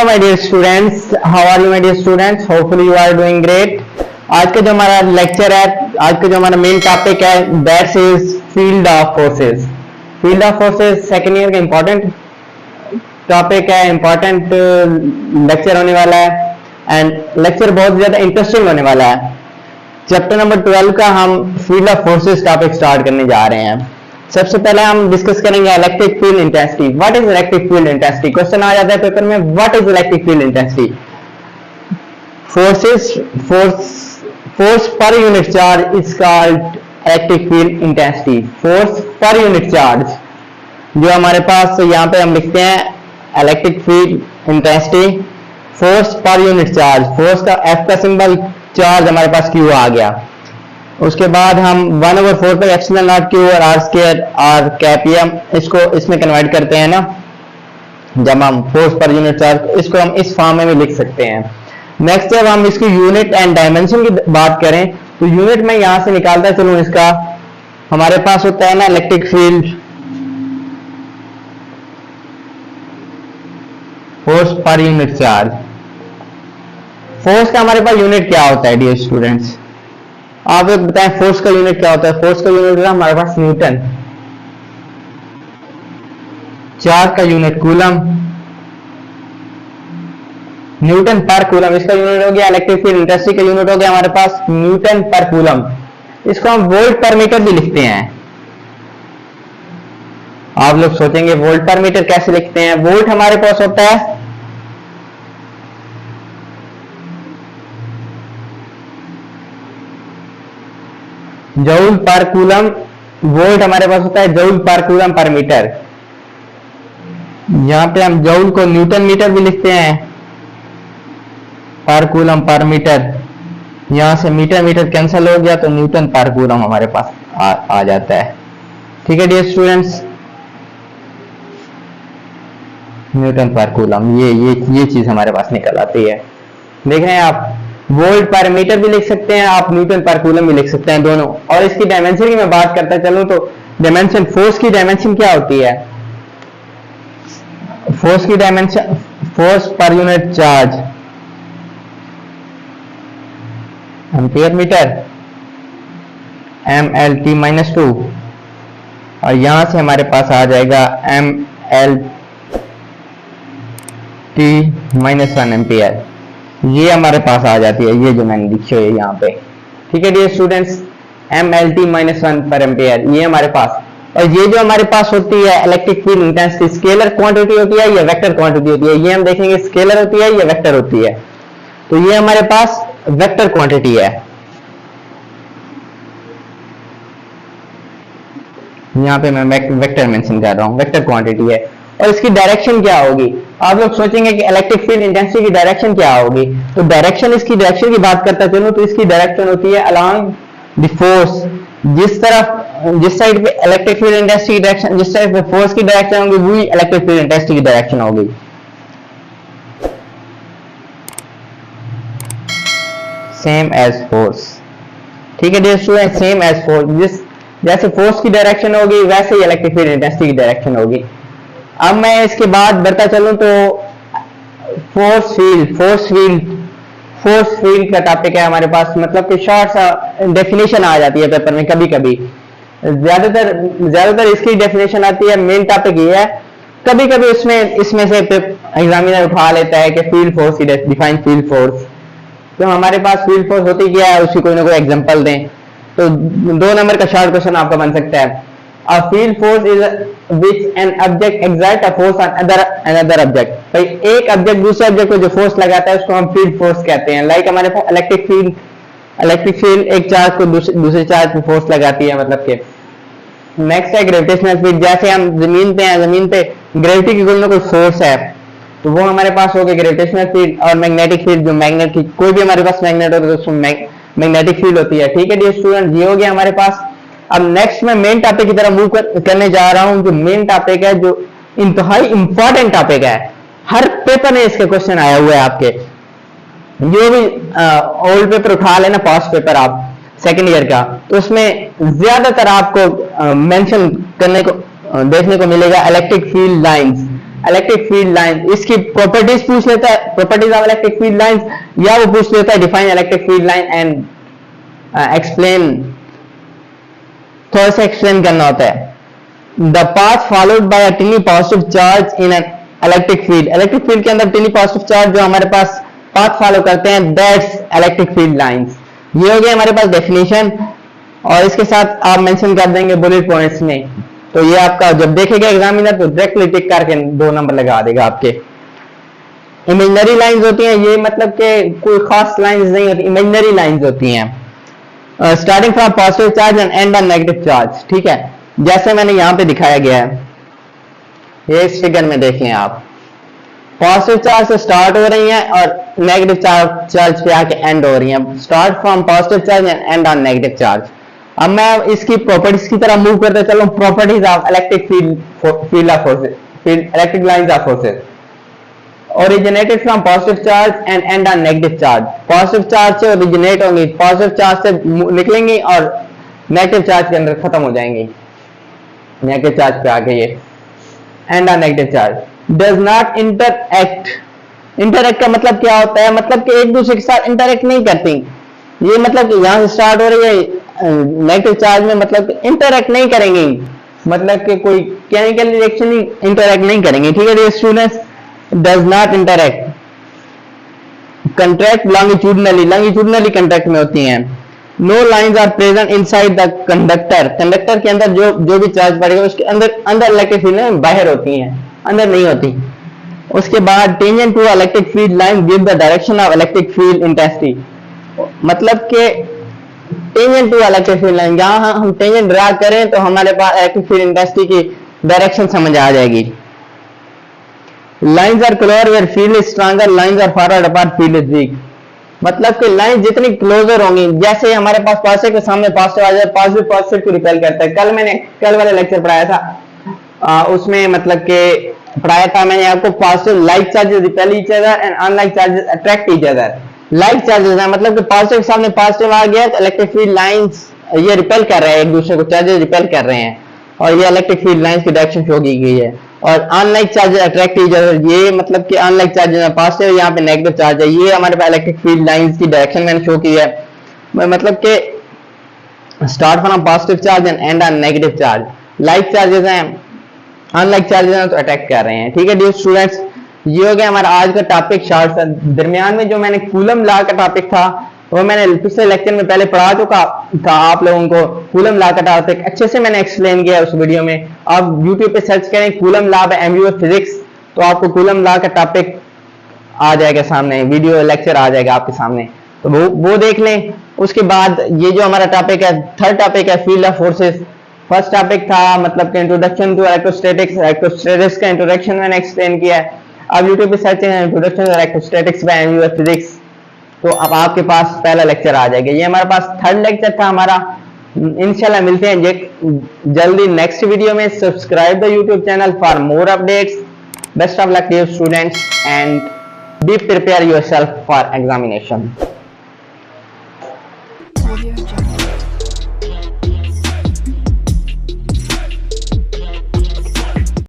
my dear students, how are you my dear students? Hopefully you are doing great. आज का जो हमारा lecture है, आज का जो हमारा मेन टॉपिक है, that is field of forces. Field of forces second year का इंपॉर्टेंट टॉपिक है, इंपॉर्टेंट लेक्चर होने वाला है एंड लेक्चर बहुत ज्यादा इंटरेस्टिंग होने वाला है। चैप्टर नंबर 12 का हम field of forces topic start करने जा रहे हैं। सबसे पहले हम डिस्कस करेंगे electric field intensity. What is electric field intensity? Question आ जाता है पेपर में, what is electric field intensity? Force per unit charge is called electric field intensity. Force per unit charge जो हमारे पास, तो यहाँ पे हम लिखते हैं electric field intensity, force per unit charge. Force का एफ का सिंबल, चार्ज हमारे पास क्यू आ गया। उसके बाद हम 1/4 पर एप्सिलॉन नॉट क्यू और आर स्क्वायर आर कैपियम इसको इसमें कन्वर्ट करते हैं ना, जब हम फोर्स पर यूनिट चार्ज, इसको हम इस फॉर्म में भी लिख सकते हैं। नेक्स्ट जब हम इसकी यूनिट एंड डायमेंशन की बात करें तो यूनिट में यहां से निकालता चलूं, इसका हमारे पास होता है ना electric field force per unit charge. Force का हमारे पास यूनिट क्या होता है डियर स्टूडेंट्स? आप एक बताएं, फोर्स का यूनिट क्या होता है? फोर्स का यूनिट है हमारे पास न्यूटन, चार्ज का यूनिट कूलम, न्यूटन पर कूलम इसका यूनिट हो गया। इलेक्ट्रिक फील्ड इंटेंसिटी का यूनिट हो गया हमारे पास न्यूटन पर कूलम। इसको हम वोल्ट पर मीटर भी लिखते हैं। आप लोग सोचेंगे वोल्ट पर मीटर कैसे लिखते हैं? वोल्ट हमारे पास होता है जूल पर कूलम, वोल्ट हमारे पास होता है जूल पर कूलम पर मीटर। यहां पे हम जूल को न्यूटन मीटर भी लिखते हैं, पर कूलम पर मीटर। यहां से मीटर मीटर कैंसिल हो गया तो न्यूटन पर कूलम हमारे पास आ जाता है। ठीक है डियर स्टूडेंट्स, न्यूटन पर कूलम ये चीज हमारे पास निकल आती है। देख रहे हैं आप, वोल्ट पर मीटर भी लिख सकते हैं आप, न्यूटन पर कूलम भी लिख सकते हैं दोनों। और इसकी डायमेंशन की मैं बात करता चलूं तो डायमेंशन, फोर्स की डायमेंशन क्या होती है? फोर्स की dimension, force per unit charge ampere metre MLT-2, और यहां से हमारे पास आ जाएगा MLT-1 एम्पियर। ये हमारे पास आ जाती है, ये जो मैंने लिखी है यहाँ पे। ठीक है डियर स्टूडेंट्स, MLT-1 पर एम्पियर ये हमारे पास। और ये जो हमारे पास होती है electric field intensity, scalar quantity होती है या वेक्टर क्वांटिटी होती है? ये हम देखेंगे स्केलर होती है या वेक्टर होती है। तो ये हमारे पास वेक्टर क्वांटिटी है। यहाँ पे मैं वेक्टर मेंशन कर रहा हूँ, वेक्टर क्वांटिटी है। और इसकी डायरेक्शन क्या होगी? आप लोग सोचेंगे कि इलेक्ट्रिक फील्ड इंटेंसिटी की डायरेक्शन क्या होगी, तो डायरेक्शन, इसकी डायरेक्शन की बात करता चलूं तो इसकी डायरेक्शन होती है अलोंग द फोर्स। जिस साइड पे इलेक्ट्रिक फील्ड इंटेंसिटी की डायरेक्शन, जिस साइड पे फोर्स की डायरेक्शन होगी वही इलेक्ट्रिक फील्ड इंटेंसिटी की डायरेक्शन होगी। Same as force. ठीक है dear student, same as force. जैसे फोर्स की डायरेक्शन होगी वैसे ही इलेक्ट्रिक फील्ड इंटेंसिटी की डायरेक्शन होगी। अब मैं इसके बाद बढ़ता चलूं तो फोर्स फील्ड का टॉपिक है हमारे पास। मतलब कि शॉर्ट सा डेफिनेशन आ जाती है पेपर में कभी कभी, ज्यादातर इसकी डेफिनेशन आती है। मेन टॉपिक ये है, कभी कभी इसमें से एग्जामिनर उठा लेता है कि फील्ड फोर्स की डिफाइन फील्ड फोर्स। तो हमारे पास फील्ड फोर्स होती क्या है, उसकी कोई ना कोई एग्जांपल दें। तो 2 नंबर का शॉर्ट क्वेश्चन आपका बन सकता है, A field force is which an object exert a force on another object। भाई एक ऑब्जेक्ट दूसरे ऑब्जेक्ट को जो फोर्स लगाता है उसको हम फील्ड फोर्स कहते हैं। लाइक हमारे पास इलेक्ट्रिक फील्ड एक चार्ज को दूसरे चार्ज पे फोर्स लगाती है, मतलब के। नेक्स्ट है ग्रेविटेशनल फील्ड। जैसे हम जमीन पे हैं, जमीन पे ग्रेविटी की कोई फोर्स है तो वो हमारे पास हो गया ग्रेविटेशनल फील्ड। और मैग्नेटिक फील्ड, जो मैग्नेट की कोई भी हमारे पास मैग्नेट होता है तो उसमें मैग्नेटिक फील्ड होती है। ठीक है डियर स्टूडेंट, ये हो गया हमारे पास। अब नेक्स्ट मैं मेन टॉपिक की तरफ मूव करने जा रहा हूं। जो मेन टॉपिक है, जो इंतहाई इंपॉर्टेंट टॉपिक है, हर पेपर में इसके क्वेश्चन आया हुआ है आपके। जो भी ओल्ड पेपर उठा लेना, पास्ट पेपर आप सेकंड ईयर का, तो उसमें ज्यादातर आपको मेंशन करने को देखने को मिलेगा electric field lines. Electric field line, इसकी प्रॉपर्टीज पूछ लेता है, properties of electric field lines, या वो पूछ लेता है define electric field line and explain, थोड़ा सा एक्सप्लेन करना होता है। The path followed by a टिनी positive charge in an electric field, electric field के अंदर टिनी पॉजिटिव चार्ज जो हमारे पास पाथ फॉलो करते हैं, दैट्स इलेक्ट्रिक फील्ड लाइंस। ये हो गया हमारे पास डेफिनेशन, और इसके साथ आप मेंशन कर देंगे बुलेट पॉइंट्स में, तो ये आपका जब देखेगा एग्जामिनर तो डायरेक्टली टिक करके 2 नंबर लगा देगा आपके। इमेजिनरी लाइंस होती हैं, ये मतलब कि कोई खास लाइंस नहीं होती, इमेजिनरी लाइंस होती हैं। Starting from positive charge and and on negative charge, ठीक है, जैसे मैंने यहां पे दिखाया गया है, ये इस फिगर में देखें आप, पॉजिटिव चार्ज से स्टार्ट हो रही हैं और नेगेटिव चार्ज पे आके एंड हो रही हैं। Start from positive charge and and on negative charge. अब मैं इसकी प्रॉपर्टीज की तरह मूव करते चलो, properties of electric field of forces, electric lines of forces. Originated from positive charge and and on negative charge, positive charge से originate होंगी, positive charge से निकलेंगी और नेगेटिव चार्ज के अंदर खत्म हो जाएंगी, नेगेटिव चार्ज पे आके ये end on negative charge. Does not interact, interact का मतलब क्या होता है, मतलब कि एक दूसरे के साथ इंटरएक्ट नहीं करती, ये मतलब कि यहां से स्टार्ट हो रही है नेगेटिव चार्ज में, मतलब इंटरएक्ट नहीं करेंगे, मतलब कि कोई केमिकल रिएक्शन इंटरएक्ट नहीं करेंगे, ठीक है students. Does not interact, contract longitudinally, longitudinally contract में होती हैं। No lines are present inside the conductor, conductor के अंदर जो भी चार्ज पड़ेगा उसके अंदर इलेक्ट्रिक फील्ड बाहर होती हैं, अंदर नहीं होती। उसके बाद tangent to electric field line give the direction of electric field intensity, मतलब के tangent to electric field line, जहां हम टेंजेंट ड्रा करें तो हमारे पास इलेक्ट्रिक फील्ड इंटेंसिटी की डायरेक्शन समझ आ जाएगी। Lines are closer where field is stronger, lines are forward apart field is weak, मतलब कि लाइन जितनी क्लोजर होंगी, जैसे हमारे पास पॉजिटिव के सामने पॉजिटिव आ जाए, पॉजिटिव को रिपेल करता है। कल वाले लेक्चर पढ़ाया था, उसमें मतलब कि पढ़ाया था मैंने आपको, positive like charges repel each other and unlike charges attract each other. Like charges है मतलब कि पॉजिटिव के सामने पॉजिटिव आ गया तो इलेक्ट्रिक फील्ड लाइंस ये रिपेल कर रहे हैं एक दूसरे को, चार्जेस रिपेल कर रहे हैं, और ये इलेक्ट्रिक फील्ड लाइंस की डायरेक्शन शो की गई है। और unlike charges attract each other, ये मतलब कि अनलाइक चार्जेस है पॉजिटिव, यहाँ पे नेगेटिव चार्ज है, ये हमारे पास इलेक्ट्रिक फील्ड लाइंस की डायरेक्शन मैंने शो की है, मतलब कि start from positive charge and and on negative charge. Like charges हैं, अनलाइक चार्जेस हैं तो अटैक कर रहे हैं, ठीक है डियर स्टूडेंट्स। ये हो गया हमारा आज का टॉपिक शॉर्ट सा। दरमियान में जो मैंने कूलम लॉ का टॉपिक था वो मैंने पिछले लेक्चर में पहले पढ़ा चुका था आप लोगों को। कूलम लॉ का टॉपिक अच्छे से मैंने एक्सप्लेन किया उस वीडियो में, आप YouTube पे सर्च करें coulomb law by MU physics तो आपको कूलम लॉ का टॉपिक आ जाएगा सामने, वीडियो लेक्चर आ जाएगा आपके सामने, तो वो देख लें। उसके बाद ये जो हमारा टॉपिक है, थर्ड टॉपिक है field of forces. First topic था मतलब कि इंट्रोडक्शन टू इलेक्ट्रोस्टैटिक्स, इलेक्ट्रोस्टैटिक्स का इंट्रोडक्शन मैंने एक्सप्लेन किया है। अब YouTube पे सर्च करें introduction to electrostatics by MU physics, तो अब आपके पास पहला लेक्चर आ जाएगा। ये हमारे पास थर्ड लेक्चर था हमारा। इंशाल्लाह मिलते हैं जल्दी नेक्स्ट वीडियो में। Subscribe the YouTube channel for more updates. Best of luck dear students and be prepare yourself for examination.